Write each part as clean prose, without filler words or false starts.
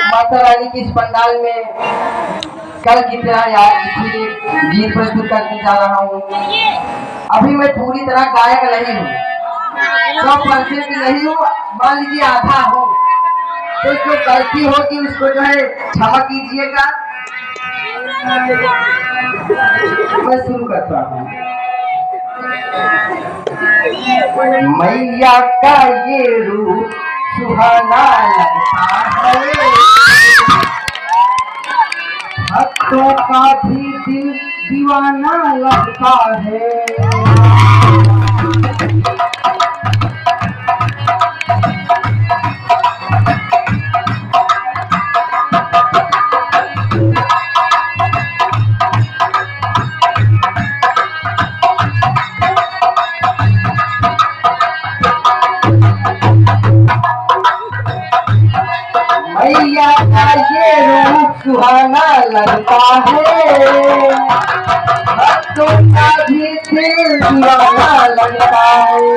माता रानी की इस पंडाल में कल की तरह यार गीत प्रस्तुत करने जा रहा हूँ। अभी मैं पूरी तरह गायक नहीं हूँ, 100% नहीं हूँ, मान लीजिए आधा हूँ। तो जो गलती होगी उसको जो है क्षमा कीजिएगा। मैं शुरू करता हूँ। मैया का ये रूप सुहाना लगता है, भक्तों का भी दिल दीवाना लगता है। मैया का ये रूप सुहाना लगता है, भक्तों का भी दिल दीवाना लगता है।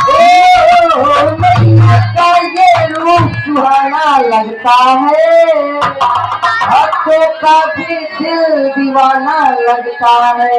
ओ मैया का ये रूप सुहाना लगता है, भक्तों का भी दिल दीवाना लगता है।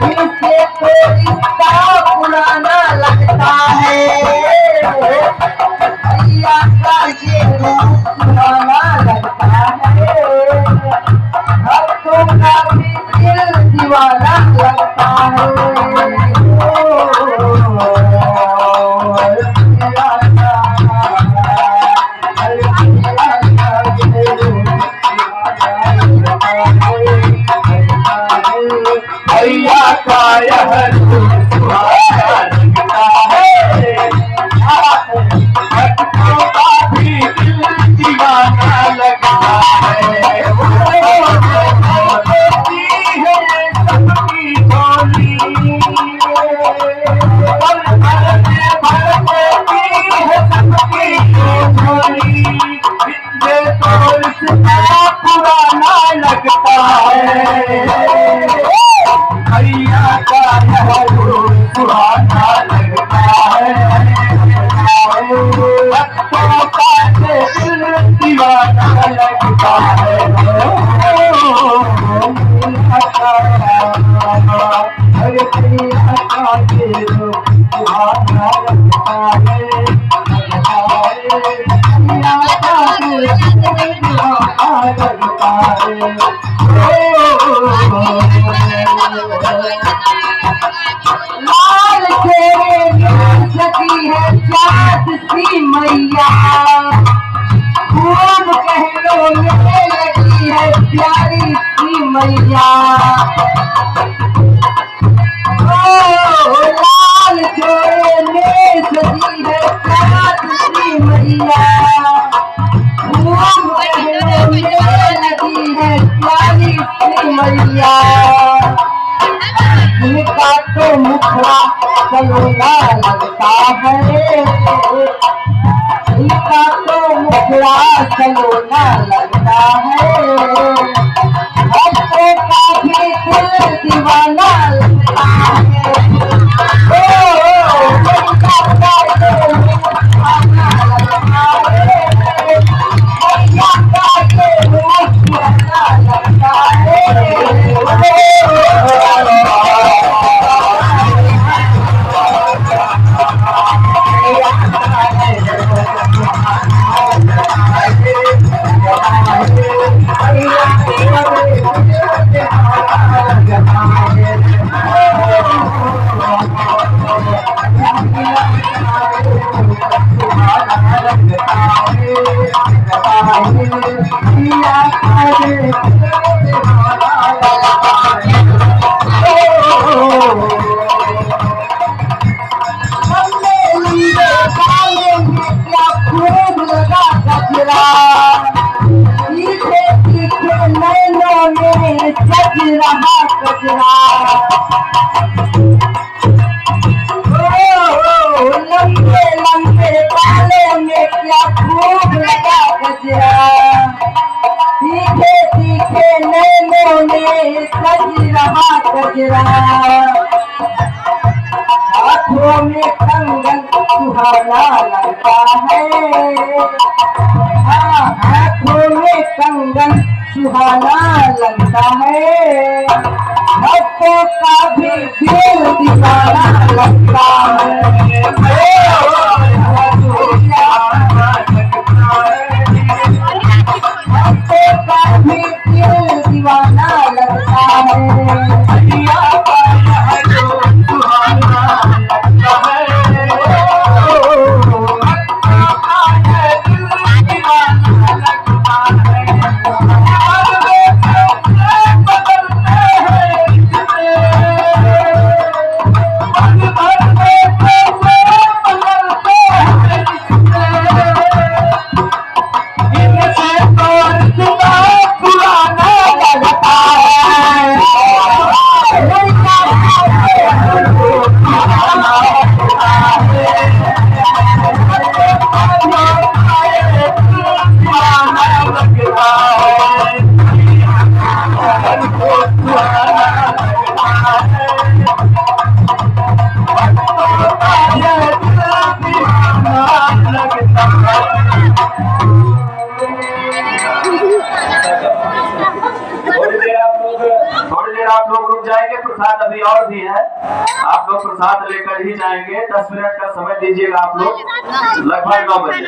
इनसे तो रिश्ता पुराना लगता है, भैया का ये रूप पुराना लगता है, भक्तों का भी दिल दीवाना लगता है। भैया का यह रूप सुहाना लगता है, भक्तों का भी दिल दीवाना लगता है। सबकी झोली सबकी झोली, इनसे तो रिश्ता पुराना लगता है। भैया का यह रूप सुहाना लगता है, भक्तों का दिल दीवाना लगता है। अरे भैया का ये रूप सुहाना लगता है, भैया का दिल दीवाना लगता है। लाल तेरे सकी है चाँद सी मैया, खूब कहलों में लगी है प्यारी सी मैया। लाल तेरे सकी है चाँद सी मैया, खूब कहलों में लगी है प्यारी सी मैया। इनका तो मुखड़ा सलोना लगता है, इनका तो मुखड़ा सलोना लगता है, भक्तों का भी दिल दीवाना लगता है। भैया का ये रूप सुहाना लगता है। सज रहा गजरा। लंबे लंबे बालों में क्या खूब लगा गजरा। तीखे तीखे नैनों में सज रहा गजरा। हाथों में कंगन सुहाना लगता है। हाँ, हाथों में कंगन सुहाना लगता है। भक्तों का भी दिल दीवाना लगता है। भक्तों का भी दिल दीवाना लगता है। आप लोग रुक जाएंगे, प्रसाद अभी और भी है, आप लोग प्रसाद लेकर ही जाएंगे। 10 मिनट का समय दीजिएगा आप लोग, लगभग 9 बजे।